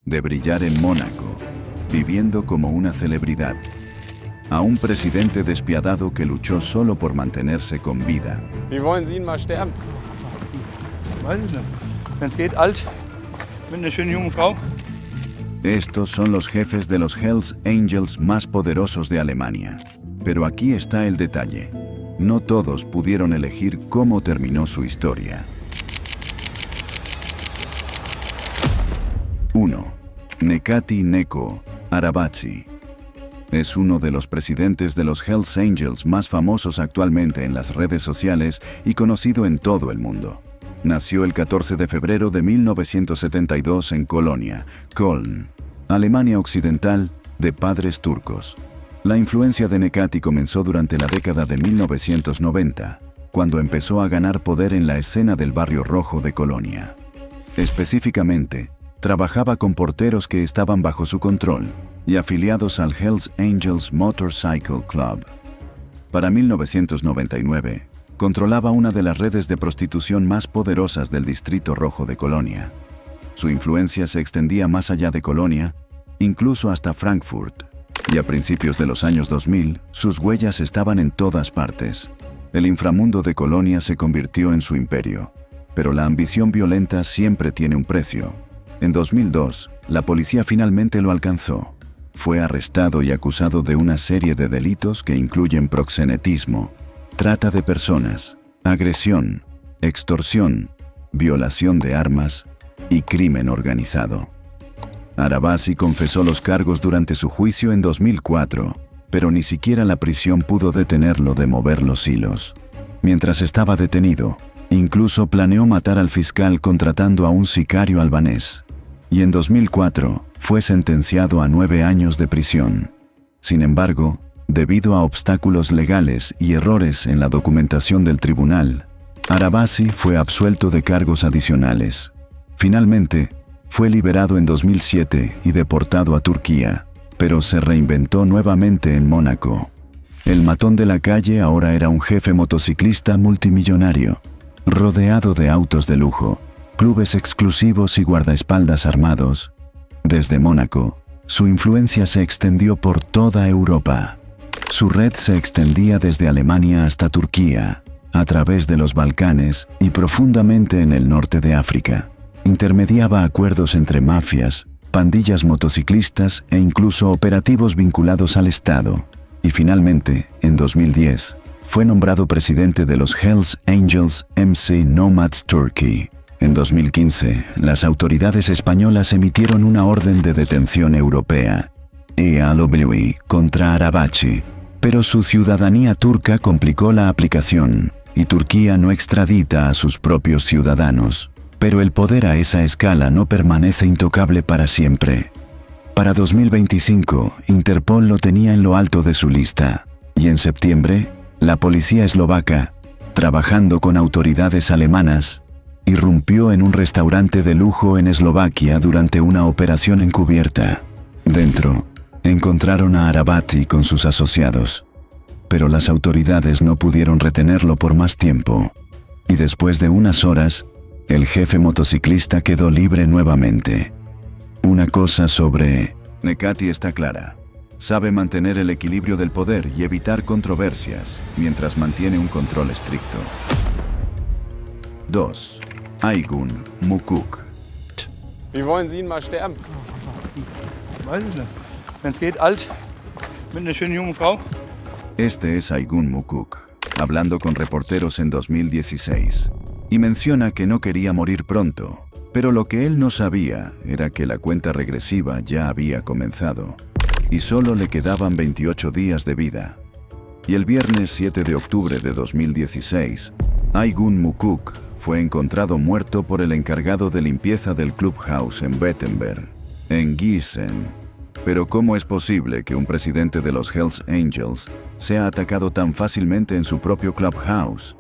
de brillar en Mónaco, viviendo como una celebridad, a un presidente despiadado que luchó solo por mantenerse con vida. Wie wollen Sie mal sterben? Weiß ich nicht. Wenn es geht, alt, mit einer schönen jungen Frau. Estos son los jefes de los Hells Angels más poderosos de Alemania. Pero aquí está el detalle. No todos pudieron elegir cómo terminó su historia. 1. Nekati Neko Arabatsi. Es uno de los presidentes de los Hells Angels más famosos actualmente en las redes sociales y conocido en todo el mundo. Nació el 14 de febrero de 1972 en Colonia, Köln, Alemania Occidental, de padres turcos. La influencia de Nekati comenzó durante la década de 1990, cuando empezó a ganar poder en la escena del barrio rojo de Colonia. Específicamente, trabajaba con porteros que estaban bajo su control y afiliados al Hells Angels Motorcycle Club. Para 1999, controlaba una de las redes de prostitución más poderosas del Distrito Rojo de Colonia. Su influencia se extendía más allá de Colonia, incluso hasta Frankfurt, y a principios de los años 2000, sus huellas estaban en todas partes. El inframundo de Colonia se convirtió en su imperio, pero la ambición violenta siempre tiene un precio. En 2002, la policía finalmente lo alcanzó. Fue arrestado y acusado de una serie de delitos que incluyen proxenetismo, trata de personas, agresión, extorsión, violación de armas y crimen organizado. Arabatsi confesó los cargos durante su juicio en 2004, pero ni siquiera la prisión pudo detenerlo de mover los hilos. Mientras estaba detenido, incluso planeó matar al fiscal contratando a un sicario albanés. Y en 2004 fue sentenciado a 9 años de prisión. Sin embargo, debido a obstáculos legales y errores en la documentación del tribunal, Arabatsi fue absuelto de cargos adicionales. Finalmente, fue liberado en 2007 y deportado a Turquía, pero se reinventó nuevamente en Mónaco. El matón de la calle ahora era un jefe motociclista multimillonario, rodeado de autos de lujo, clubes exclusivos y guardaespaldas armados. Desde Mónaco, su influencia se extendió por toda Europa. Su red se extendía desde Alemania hasta Turquía, a través de los Balcanes y profundamente en el norte de África. Intermediaba acuerdos entre mafias, pandillas motociclistas e incluso operativos vinculados al Estado. Y finalmente, en 2010, fue nombrado presidente de los Hells Angels MC Nomads Turkey. En 2015, las autoridades españolas emitieron una orden de detención europea, EALOBLI, contra Arabatsi, pero su ciudadanía turca complicó la aplicación y Turquía no extradita a sus propios ciudadanos. Pero el poder a esa escala no permanece intocable para siempre. Para 2025, Interpol lo tenía en lo alto de su lista, y en septiembre, la policía eslovaca, trabajando con autoridades alemanas, irrumpió en un restaurante de lujo en Eslovaquia durante una operación encubierta. Dentro, encontraron a Arabatsi con sus asociados, pero las autoridades no pudieron retenerlo por más tiempo, y después de unas horas, el jefe motociclista quedó libre nuevamente. Una cosa sobre Nekati está clara. Sabe mantener el equilibrio del poder y evitar controversias, mientras mantiene un control estricto. 2. Aygun Mukuk. Wie wollen Sie mal sterben? Weiß ich nicht. Wenn es geht, alt, mit einer schönen jungen Frau. Este es Aygun Mukuk, hablando con reporteros en 2016, y menciona que no quería morir pronto, pero lo que él no sabía era que la cuenta regresiva ya había comenzado, y solo le quedaban 28 días de vida. Y el viernes 7 de octubre de 2016, Aygun Mukuk fue encontrado muerto por el encargado de limpieza del Clubhouse en Wittenberg, en Gießen. Pero ¿cómo es posible que un presidente de los Hells Angels sea atacado tan fácilmente en su propio Clubhouse?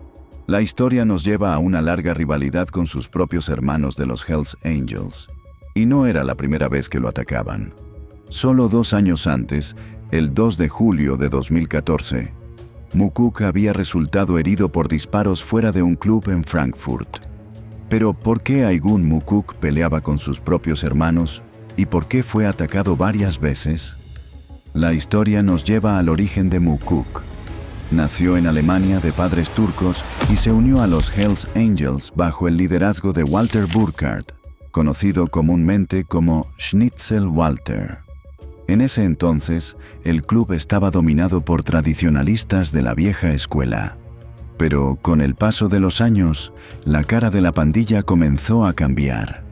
La historia nos lleva a una larga rivalidad con sus propios hermanos de los Hells Angels. Y no era la primera vez que lo atacaban. Solo 2 años antes, el 2 de julio de 2014, Mukuk había resultado herido por disparos fuera de un club en Frankfurt. Pero ¿por qué Aygun Mukuk peleaba con sus propios hermanos ¿Y por qué fue atacado varias veces? La historia nos lleva al origen de Mukuk. Nació en Alemania de padres turcos y se unió a los Hells Angels bajo el liderazgo de Walter Burkhardt, conocido comúnmente como Schnitzel Walter. En ese entonces, el club estaba dominado por tradicionalistas de la vieja escuela. Pero con el paso de los años, la cara de la pandilla comenzó a cambiar.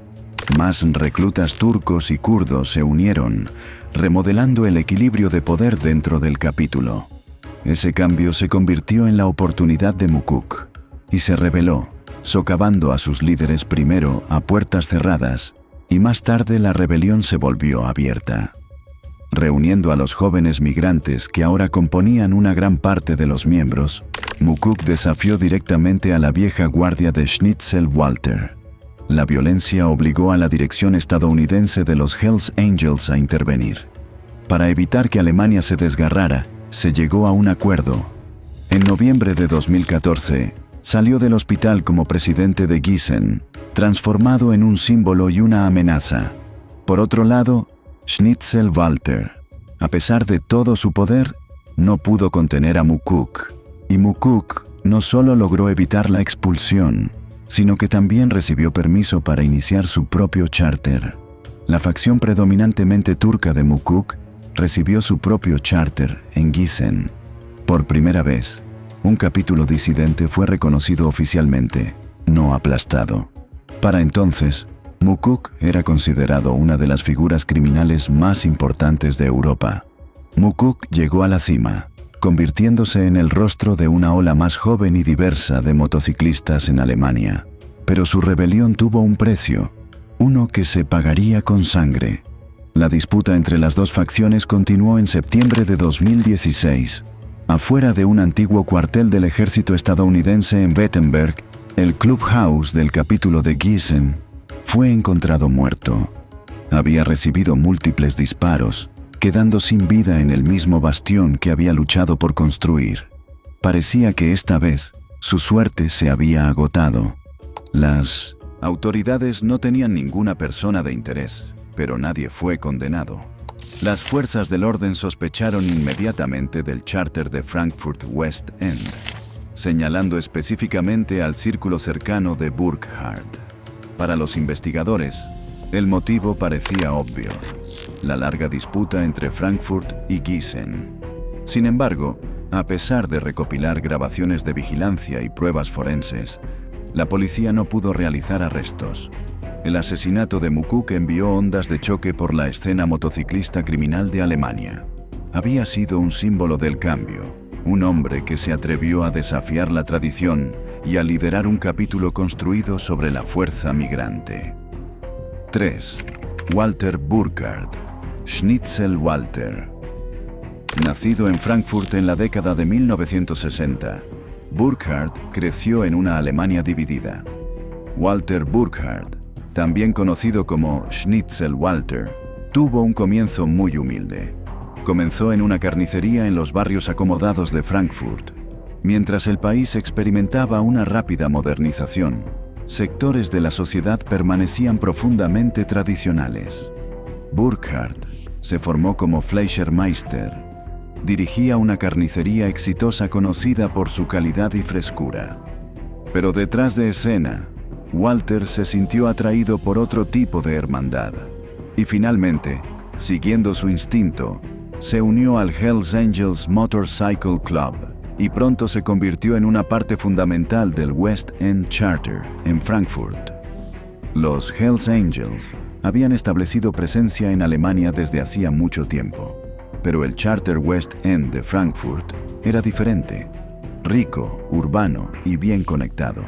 Más reclutas turcos y kurdos se unieron, remodelando el equilibrio de poder dentro del capítulo. Ese cambio se convirtió en la oportunidad de Mukuk y se rebeló, socavando a sus líderes primero a puertas cerradas y más tarde la rebelión se volvió abierta. Reuniendo a los jóvenes migrantes que ahora componían una gran parte de los miembros, Mukuk desafió directamente a la vieja guardia de Schnitzel Walter. La violencia obligó a la dirección estadounidense de los Hells Angels a intervenir. Para evitar que Alemania se desgarrara, se llegó a un acuerdo. En noviembre de 2014, salió del hospital como presidente de Gießen, transformado en un símbolo y una amenaza. Por otro lado, Schnitzel Walter, a pesar de todo su poder, no pudo contener a Mukuk. Y Mukuk no solo logró evitar la expulsión, sino que también recibió permiso para iniciar su propio charter. La facción predominantemente turca de Mukuk recibió su propio charter en Gießen. Por primera vez, un capítulo disidente fue reconocido oficialmente, no aplastado. Para entonces, Mukuk era considerado una de las figuras criminales más importantes de Europa. Mukuk llegó a la cima, convirtiéndose en el rostro de una ola más joven y diversa de motociclistas en Alemania. Pero su rebelión tuvo un precio, uno que se pagaría con sangre. La disputa entre las dos facciones continuó en septiembre de 2016. Afuera de un antiguo cuartel del ejército estadounidense en Wittenberg, el Clubhouse del capítulo de Gießen fue encontrado muerto. Había recibido múltiples disparos, quedando sin vida en el mismo bastión que había luchado por construir. Parecía que esta vez su suerte se había agotado. Las autoridades no tenían ninguna persona de interés, pero nadie fue condenado. Las fuerzas del orden sospecharon inmediatamente del charter de Frankfurt West End, señalando específicamente al círculo cercano de Burkhardt. Para los investigadores, el motivo parecía obvio: la larga disputa entre Frankfurt y Gießen. Sin embargo, a pesar de recopilar grabaciones de vigilancia y pruebas forenses, la policía no pudo realizar arrestos. El asesinato de Mukuk envió ondas de choque por la escena motociclista criminal de Alemania. Había sido un símbolo del cambio, un hombre que se atrevió a desafiar la tradición y a liderar un capítulo construido sobre la fuerza migrante. 3. Walter Burkhardt, Schnitzel Walter. Nacido en Frankfurt en la década de 1960, Burkhardt creció en una Alemania dividida. Walter Burkhardt, también conocido como Schnitzel Walter, tuvo un comienzo muy humilde. Comenzó en una carnicería en los barrios acomodados de Frankfurt. Mientras el país experimentaba una rápida modernización, sectores de la sociedad permanecían profundamente tradicionales. Burkhardt se formó como Fleischermeister. Dirigía una carnicería exitosa conocida por su calidad y frescura. Pero detrás de escena, Walter se sintió atraído por otro tipo de hermandad. Y finalmente, siguiendo su instinto, se unió al Hells Angels Motorcycle Club y pronto se convirtió en una parte fundamental del West End Charter en Frankfurt. Los Hells Angels habían establecido presencia en Alemania desde hacía mucho tiempo, pero el Charter West End de Frankfurt era diferente, rico, urbano y bien conectado.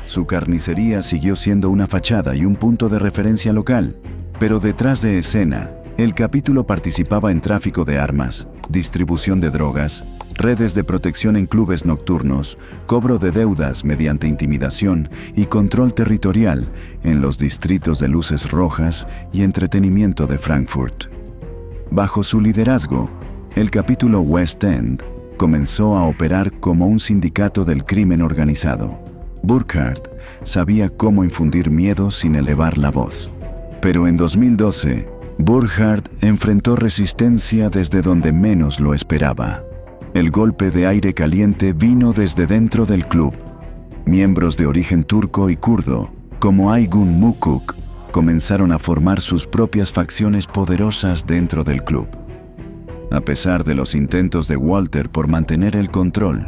Su carnicería siguió siendo una fachada y un punto de referencia local, pero detrás de escena, el capítulo participaba en tráfico de armas, distribución de drogas, redes de protección en clubes nocturnos, cobro de deudas mediante intimidación y control territorial en los distritos de luces rojas y entretenimiento de Frankfurt. Bajo su liderazgo, el capítulo West End comenzó a operar como un sindicato del crimen organizado. Burkhardt sabía cómo infundir miedo sin elevar la voz. Pero en 2012, Burkhardt enfrentó resistencia desde donde menos lo esperaba. El golpe de aire caliente vino desde dentro del club. Miembros de origen turco y kurdo, como Aygun Mukuk, comenzaron a formar sus propias facciones poderosas dentro del club. A pesar de los intentos de Walter por mantener el control,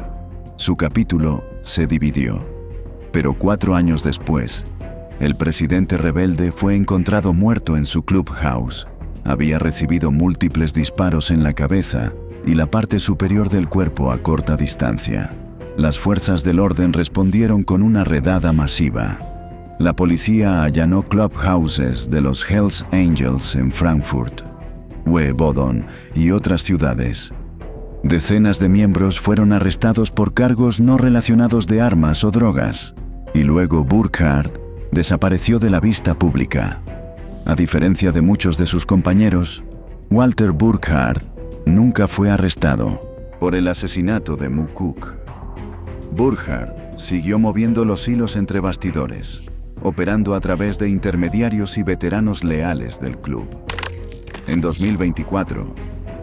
su capítulo se dividió. Pero 4 años después, el presidente rebelde fue encontrado muerto en su clubhouse. Había recibido múltiples disparos en la cabeza y la parte superior del cuerpo a corta distancia. Las fuerzas del orden respondieron con una redada masiva. La policía allanó clubhouses de los Hells Angels en Frankfurt, Wiesbaden y otras ciudades. Decenas de miembros fueron arrestados por cargos no relacionados de armas o drogas, y luego Burkhardt desapareció de la vista pública. A diferencia de muchos de sus compañeros, Walter Burkhardt nunca fue arrestado por el asesinato de Mukuk. Burkhardt siguió moviendo los hilos entre bastidores, operando a través de intermediarios y veteranos leales del club. En 2024,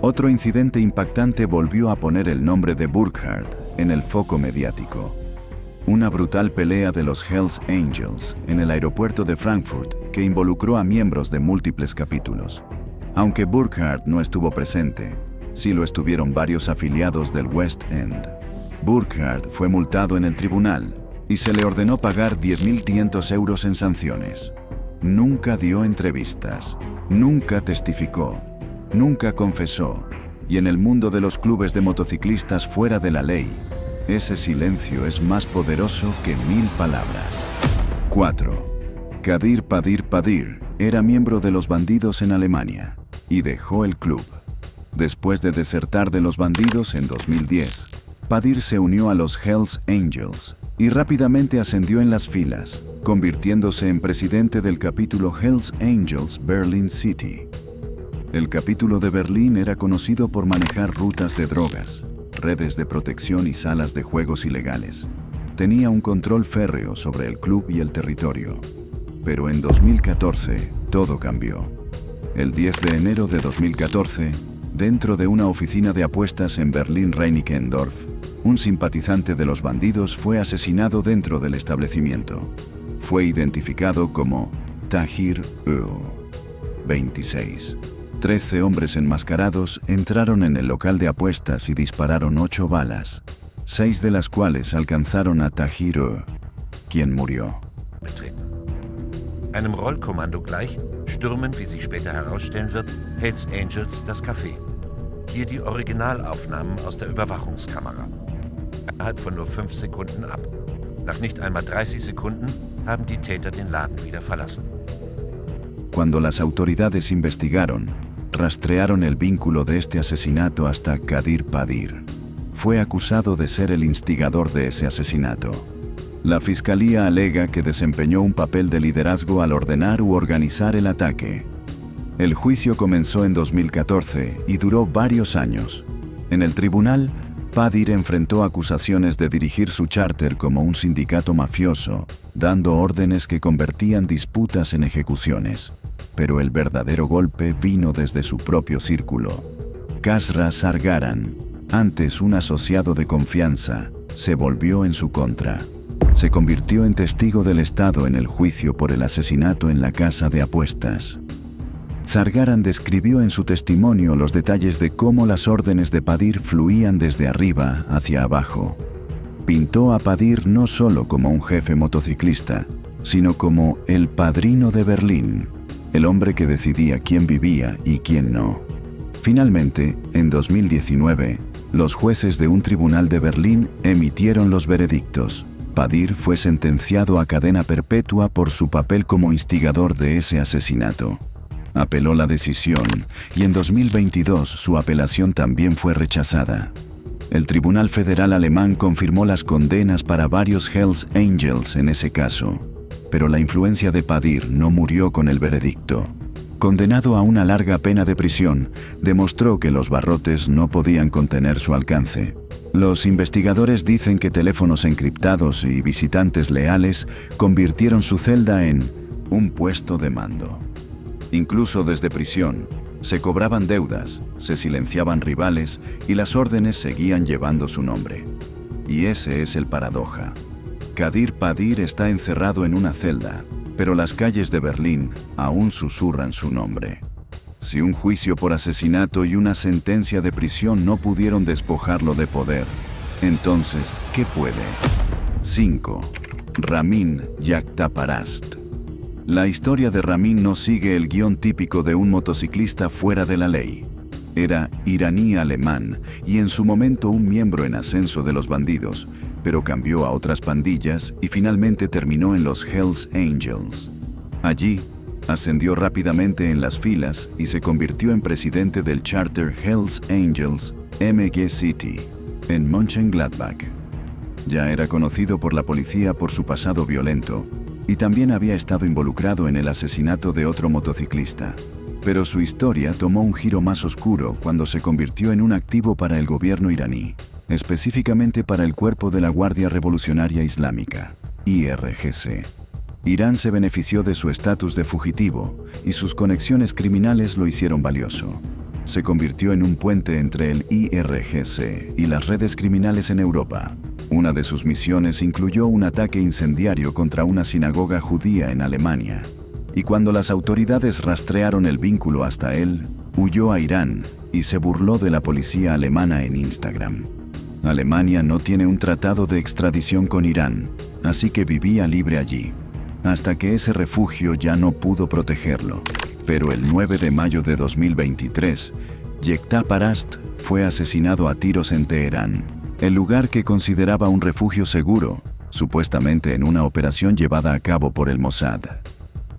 otro incidente impactante volvió a poner el nombre de Burkhardt en el foco mediático. Una brutal pelea de los Hells Angels en el aeropuerto de Frankfurt que involucró a miembros de múltiples capítulos. Aunque Burkhardt no estuvo presente, sí lo estuvieron varios afiliados del West End. Burkhardt fue multado en el tribunal y se le ordenó pagar 10.500 euros en sanciones. Nunca dio entrevistas, nunca testificó, nunca confesó, y en el mundo de los clubes de motociclistas fuera de la ley, ese silencio es más poderoso que 1000 palabras. 4. Kadir Padir era miembro de los bandidos en Alemania y dejó el club. Después de desertar de los bandidos en 2010, Padir se unió a los Hells Angels y rápidamente ascendió en las filas, convirtiéndose en presidente del capítulo Hells Angels Berlin City. El capítulo de Berlín era conocido por manejar rutas de drogas, redes de protección y salas de juegos ilegales. Tenía un control férreo sobre el club y el territorio. Pero en 2014, todo cambió. El 10 de enero de 2014, dentro de una oficina de apuestas en Berlín-Reinickendorf, un simpatizante de los bandidos fue asesinado dentro del establecimiento. Fue identificado como Tahir Ö, 26. 13 hombres enmascarados entraron en el local de apuestas y dispararon 8 balas, 6 de las cuales alcanzaron a Tahir Ö, quien murió. Einem Rollkommando gleich stürmen, wie sich später herausstellen wird, Hells Angels das Café. Hier die Originalaufnahmen aus der Überwachungskamera. Innerhalb von nur 5 Sekunden ab. Nach nicht einmal 30 Sekunden haben die Täter den Laden wieder verlassen. Cuando las autoridades investigaron, rastrearon el vínculo de este asesinato hasta Kadir Padir. Fue acusado de ser el instigador de ese asesinato. La fiscalía alega que desempeñó un papel de liderazgo al ordenar u organizar el ataque. El juicio comenzó en 2014 y duró varios años. En el tribunal, Padir enfrentó acusaciones de dirigir su charter como un sindicato mafioso, dando órdenes que convertían disputas en ejecuciones. Pero el verdadero golpe vino desde su propio círculo. Kasra Sargaran, antes un asociado de confianza, se volvió en su contra. Se convirtió en testigo del Estado en el juicio por el asesinato en la casa de apuestas. Sargaran describió en su testimonio los detalles de cómo las órdenes de Padir fluían desde arriba hacia abajo. Pintó a Padir no solo como un jefe motociclista, sino como el padrino de Berlín, el hombre que decidía quién vivía y quién no. Finalmente, en 2019, los jueces de un tribunal de Berlín emitieron los veredictos. Padir fue sentenciado a cadena perpetua por su papel como instigador de ese asesinato. Apeló la decisión y en 2022 su apelación también fue rechazada. El Tribunal Federal alemán confirmó las condenas para varios Hells Angels en ese caso, pero la influencia de Padir no murió con el veredicto. Condenado a una larga pena de prisión, demostró que los barrotes no podían contener su alcance. Los investigadores dicen que teléfonos encriptados y visitantes leales convirtieron su celda en un puesto de mando. Incluso desde prisión, se cobraban deudas, se silenciaban rivales y las órdenes seguían llevando su nombre. Y ese es el paradoja. Kadir Padir está encerrado en una celda, pero las calles de Berlín aún susurran su nombre. Si un juicio por asesinato y una sentencia de prisión no pudieron despojarlo de poder, entonces, ¿qué puede? 5. Ramin Yaghtaparast. La historia de Ramin no sigue el guión típico de un motociclista fuera de la ley. Era iraní-alemán y en su momento un miembro en ascenso de los bandidos, pero cambió a otras pandillas y finalmente terminó en los Hells Angels. Allí, ascendió rápidamente en las filas y se convirtió en presidente del charter Hells Angels MG City, en Mönchengladbach. Ya era conocido por la policía por su pasado violento y también había estado involucrado en el asesinato de otro motociclista. Pero su historia tomó un giro más oscuro cuando se convirtió en un activo para el gobierno iraní, específicamente para el Cuerpo de la Guardia Revolucionaria Islámica, IRGC. Irán se benefició de su estatus de fugitivo y sus conexiones criminales lo hicieron valioso. Se convirtió en un puente entre el IRGC y las redes criminales en Europa. Una de sus misiones incluyó un ataque incendiario contra una sinagoga judía en Alemania. Y cuando las autoridades rastrearon el vínculo hasta él, huyó a Irán y se burló de la policía alemana en Instagram. Alemania no tiene un tratado de extradición con Irán, así que vivía libre allí, hasta que ese refugio ya no pudo protegerlo. Pero el 9 de mayo de 2023, Yaghtaparast fue asesinado a tiros en Teherán, el lugar que consideraba un refugio seguro, supuestamente en una operación llevada a cabo por el Mossad.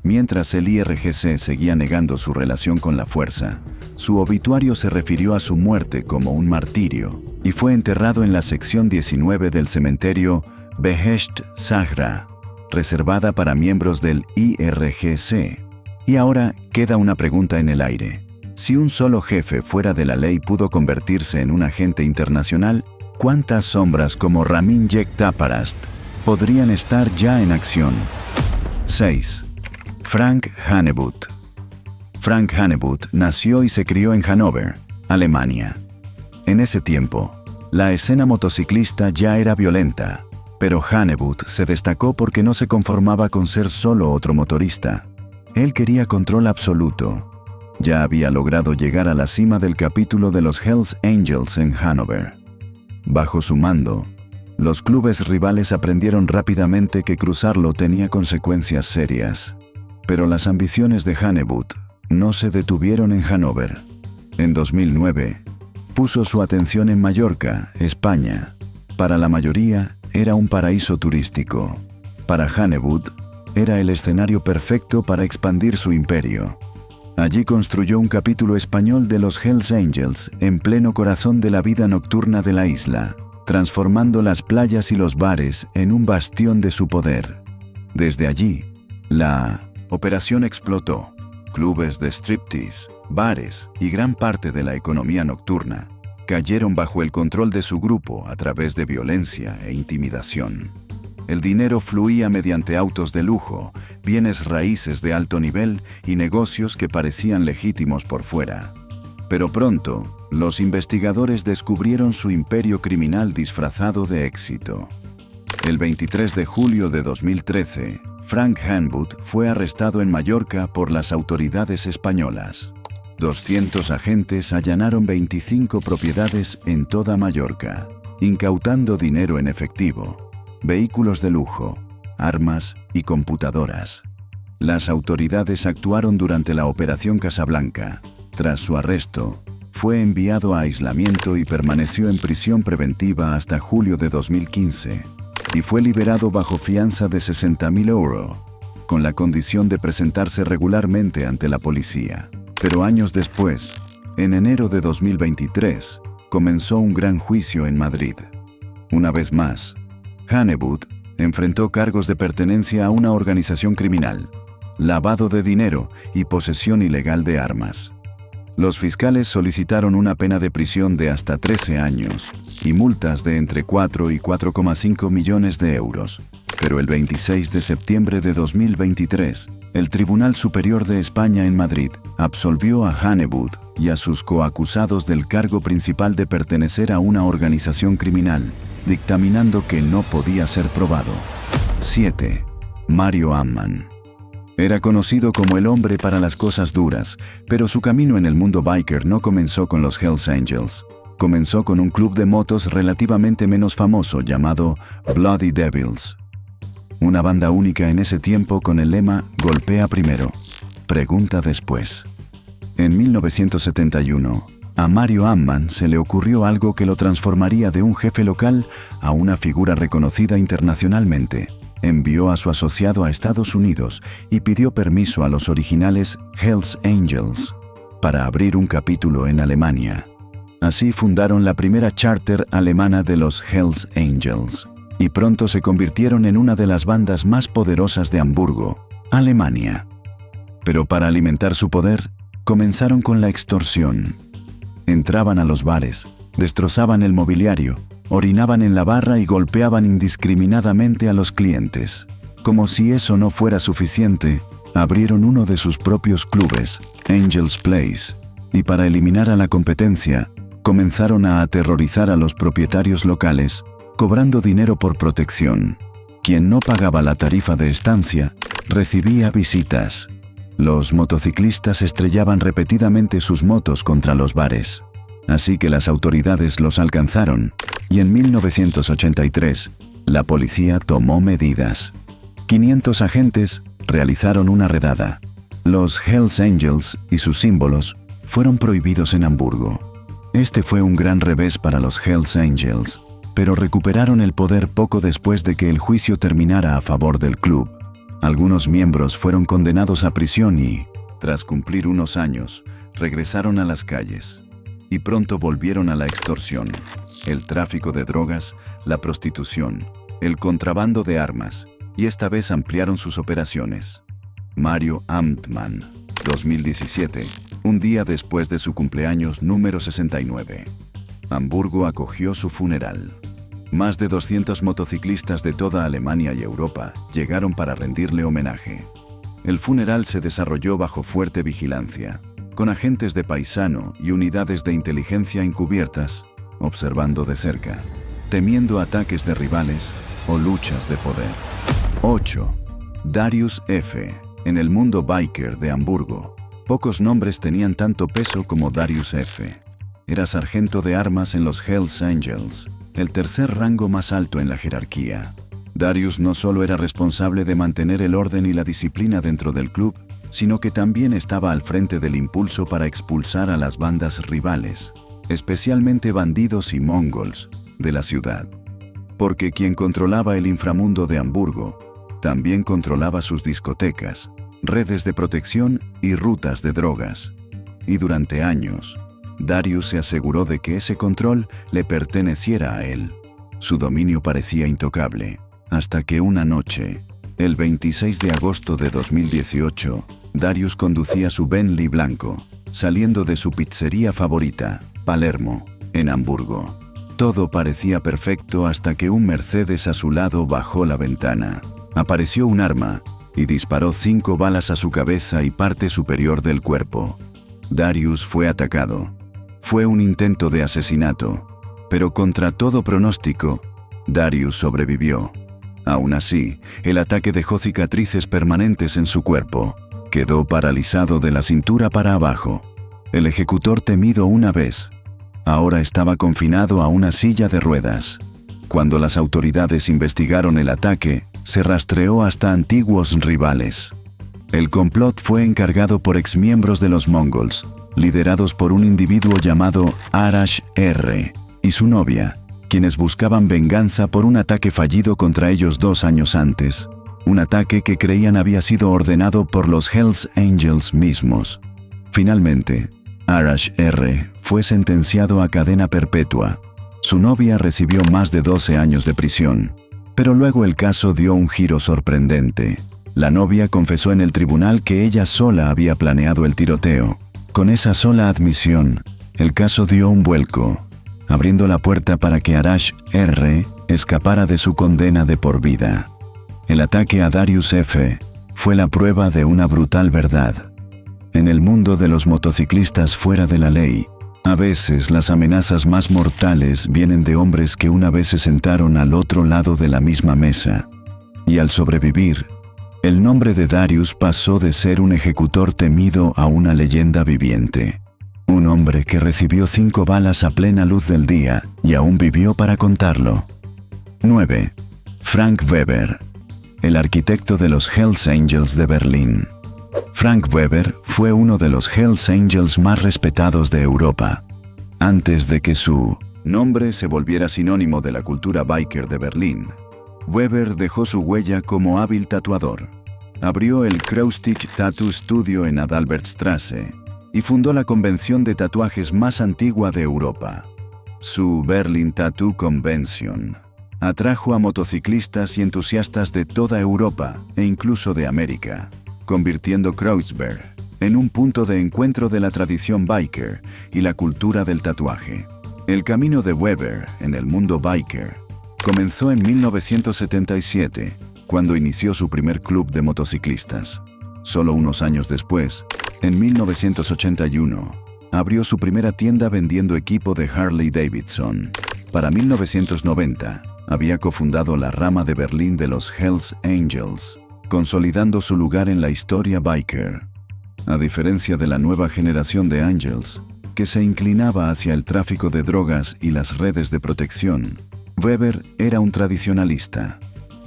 Mientras el IRGC seguía negando su relación con la fuerza, su obituario se refirió a su muerte como un martirio y fue enterrado en la sección 19 del cementerio Behesht Zahra, reservada para miembros del IRGC. Y ahora queda una pregunta en el aire. Si un solo jefe fuera de la ley pudo convertirse en un agente internacional, ¿cuántas sombras como Ramin Yaghtaparast podrían estar ya en acción? 6. Frank Hanebutt. Frank Hanebutt nació y se crió en Hannover, Alemania. En ese tiempo, la escena motociclista ya era violenta, pero Hanebutt se destacó porque no se conformaba con ser solo otro motorista. Él quería control absoluto. Ya había logrado llegar a la cima del capítulo de los Hells Angels en Hannover. Bajo su mando, los clubes rivales aprendieron rápidamente que cruzarlo tenía consecuencias serias. Pero las ambiciones de Hanebutt no se detuvieron en Hannover. En 2009, puso su atención en Mallorca, España. Para la mayoría, era un paraíso turístico. Para Hanebutt, era el escenario perfecto para expandir su imperio. Allí construyó un capítulo español de los Hells Angels en pleno corazón de la vida nocturna de la isla, transformando las playas y los bares en un bastión de su poder. Desde allí, la operación explotó. Clubes de striptease, bares y gran parte de la economía nocturna cayeron bajo el control de su grupo a través de violencia e intimidación. El dinero fluía mediante autos de lujo, bienes raíces de alto nivel y negocios que parecían legítimos por fuera. Pero pronto, los investigadores descubrieron su imperio criminal disfrazado de éxito. El 23 de julio de 2013, Frank Hanebutt fue arrestado en Mallorca por las autoridades españolas. 200 agentes allanaron 25 propiedades en toda Mallorca, incautando dinero en efectivo, vehículos de lujo, armas y computadoras. Las autoridades actuaron durante la Operación Casablanca. Tras su arresto, fue enviado a aislamiento y permaneció en prisión preventiva hasta julio de 2015. Y fue liberado bajo fianza de 60.000 euros, con la condición de presentarse regularmente ante la policía. Pero años después, en enero de 2023, comenzó un gran juicio en Madrid. Una vez más, Hanebutt enfrentó cargos de pertenencia a una organización criminal, lavado de dinero y posesión ilegal de armas. Los fiscales solicitaron una pena de prisión de hasta 13 años y multas de entre 4 y 4,5 millones de euros. Pero el 26 de septiembre de 2023, El Tribunal Superior de España en Madrid absolvió a Honeywood y a sus coacusados del cargo principal de pertenecer a una organización criminal, dictaminando que no podía ser probado. 7. Mario Ammann. Era conocido como el hombre para las cosas duras, pero su camino en el mundo biker no comenzó con los Hells Angels. Comenzó con un club de motos relativamente menos famoso llamado Bloody Devils. Una banda única en ese tiempo con el lema "Golpea primero, pregunta después". En 1971, a Mario Ammann se le ocurrió algo que lo transformaría de un jefe local a una figura reconocida internacionalmente. Envió a su asociado a Estados Unidos y pidió permiso a los originales Hells Angels para abrir un capítulo en Alemania. Así fundaron la primera charter alemana de los Hells Angels y pronto se convirtieron en una de las bandas más poderosas de Hamburgo, Alemania. Pero para alimentar su poder, comenzaron con la extorsión. Entraban a los bares, destrozaban el mobiliario, orinaban en la barra y golpeaban indiscriminadamente a los clientes. Como si eso no fuera suficiente, abrieron uno de sus propios clubes, Angel's Place, y para eliminar a la competencia, comenzaron a aterrorizar a los propietarios locales, cobrando dinero por protección. Quien no pagaba la tarifa de estancia, recibía visitas. Los motociclistas estrellaban repetidamente sus motos contra los bares. Así que las autoridades los alcanzaron, y en 1983, la policía tomó medidas. 500 agentes realizaron una redada. Los Hells Angels y sus símbolos fueron prohibidos en Hamburgo. Este fue un gran revés para los Hells Angels, pero recuperaron el poder poco después de que el juicio terminara a favor del club. Algunos miembros fueron condenados a prisión y, tras cumplir unos años, regresaron a las calles. Y pronto volvieron a la extorsión, el tráfico de drogas, la prostitución, el contrabando de armas, y esta vez ampliaron sus operaciones. Mario Ammann, 2017, un día después de su cumpleaños número 69. Hamburgo acogió su funeral. Más de 200 motociclistas de toda Alemania y Europa llegaron para rendirle homenaje. El funeral se desarrolló bajo fuerte vigilancia, con agentes de paisano y unidades de inteligencia encubiertas, observando de cerca, temiendo ataques de rivales o luchas de poder. 8. Darius F. En el mundo biker de Hamburgo, pocos nombres tenían tanto peso como Darius F. Era sargento de armas en los Hells Angels, el tercer rango más alto en la jerarquía. Darius no solo era responsable de mantener el orden y la disciplina dentro del club, sino que también estaba al frente del impulso para expulsar a las bandas rivales, especialmente bandidos y mongols, de la ciudad. Porque quien controlaba el inframundo de Hamburgo, también controlaba sus discotecas, redes de protección y rutas de drogas. Y durante años, Darius se aseguró de que ese control le perteneciera a él. Su dominio parecía intocable, hasta que una noche, el 26 de agosto de 2018, Darius conducía su Bentley blanco, saliendo de su pizzería favorita, Palermo, en Hamburgo. Todo parecía perfecto hasta que un Mercedes a su lado bajó la ventana. Apareció un arma y disparó 5 balas a su cabeza y parte superior del cuerpo. Darius fue atacado. Fue un intento de asesinato, pero contra todo pronóstico, Darius sobrevivió. Aún así, el ataque dejó cicatrices permanentes en su cuerpo. Quedó paralizado de la cintura para abajo. El ejecutor temido una vez, ahora estaba confinado a una silla de ruedas. Cuando las autoridades investigaron el ataque, se rastreó hasta antiguos rivales. El complot fue encargado por exmiembros de los Mongols, liderados por un individuo llamado Arash R. y su novia, quienes buscaban venganza por un ataque fallido contra ellos 2 años antes. Un ataque que creían había sido ordenado por los Hells Angels mismos. Finalmente, Arash R. fue sentenciado a cadena perpetua. Su novia recibió más de 12 años de prisión. Pero luego el caso dio un giro sorprendente. La novia confesó en el tribunal que ella sola había planeado el tiroteo. Con esa sola admisión, el caso dio un vuelco, abriendo la puerta para que Arash R. escapara de su condena de por vida. El ataque a Darius F. fue la prueba de una brutal verdad. En el mundo de los motociclistas fuera de la ley, a veces las amenazas más mortales vienen de hombres que una vez se sentaron al otro lado de la misma mesa. Y al sobrevivir, el nombre de Darius pasó de ser un ejecutor temido a una leyenda viviente. Un hombre que recibió 5 balas a plena luz del día y aún vivió para contarlo. 9. Frank Weber, el arquitecto de los Hells Angels de Berlín. Frank Weber fue uno de los Hells Angels más respetados de Europa. Antes de que su nombre se volviera sinónimo de la cultura biker de Berlín, Weber dejó su huella como hábil tatuador. Abrió el Kreustick Tattoo Studio en Adalbertstrasse y fundó la convención de tatuajes más antigua de Europa. Su Berlin Tattoo Convention atrajo a motociclistas y entusiastas de toda Europa e incluso de América, convirtiendo Kreuzberg en un punto de encuentro de la tradición biker y la cultura del tatuaje. El camino de Weber en el mundo biker comenzó en 1977, cuando inició su primer club de motociclistas. Solo unos años después, en 1981, abrió su primera tienda vendiendo equipo de Harley Davidson. Para 1990, había cofundado la rama de Berlín de los Hells Angels, consolidando su lugar en la historia biker. A diferencia de la nueva generación de Angels, que se inclinaba hacia el tráfico de drogas y las redes de protección, Weber era un tradicionalista.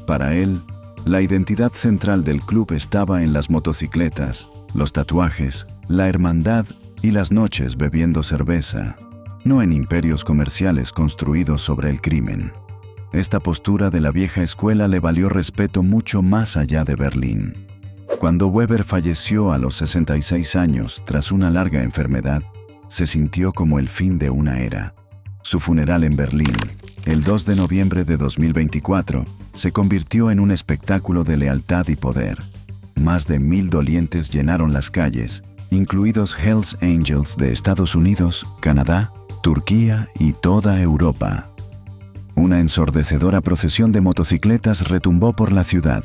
Para él, la identidad central del club estaba en las motocicletas, los tatuajes, la hermandad y las noches bebiendo cerveza, no en imperios comerciales construidos sobre el crimen. Esta postura de la vieja escuela le valió respeto mucho más allá de Berlín. Cuando Weber falleció a los 66 años tras una larga enfermedad, se sintió como el fin de una era. Su funeral en Berlín, el 2 de noviembre de 2024, se convirtió en un espectáculo de lealtad y poder. Más de 1000 dolientes llenaron las calles, incluidos Hells Angels de Estados Unidos, Canadá, Turquía y toda Europa. Una ensordecedora procesión de motocicletas retumbó por la ciudad,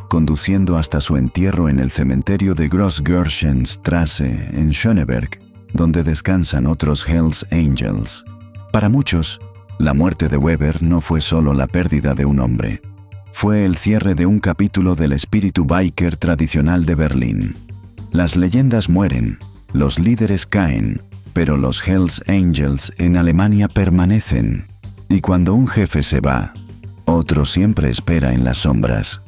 conduciendo hasta su entierro en el cementerio de Grossgörschenstrasse en Schöneberg, donde descansan otros Hells Angels. Para muchos, la muerte de Weber no fue solo la pérdida de un hombre. Fue el cierre de un capítulo del espíritu biker tradicional de Berlín. Las leyendas mueren, los líderes caen, pero los Hells Angels en Alemania permanecen. Y cuando un jefe se va, otro siempre espera en las sombras.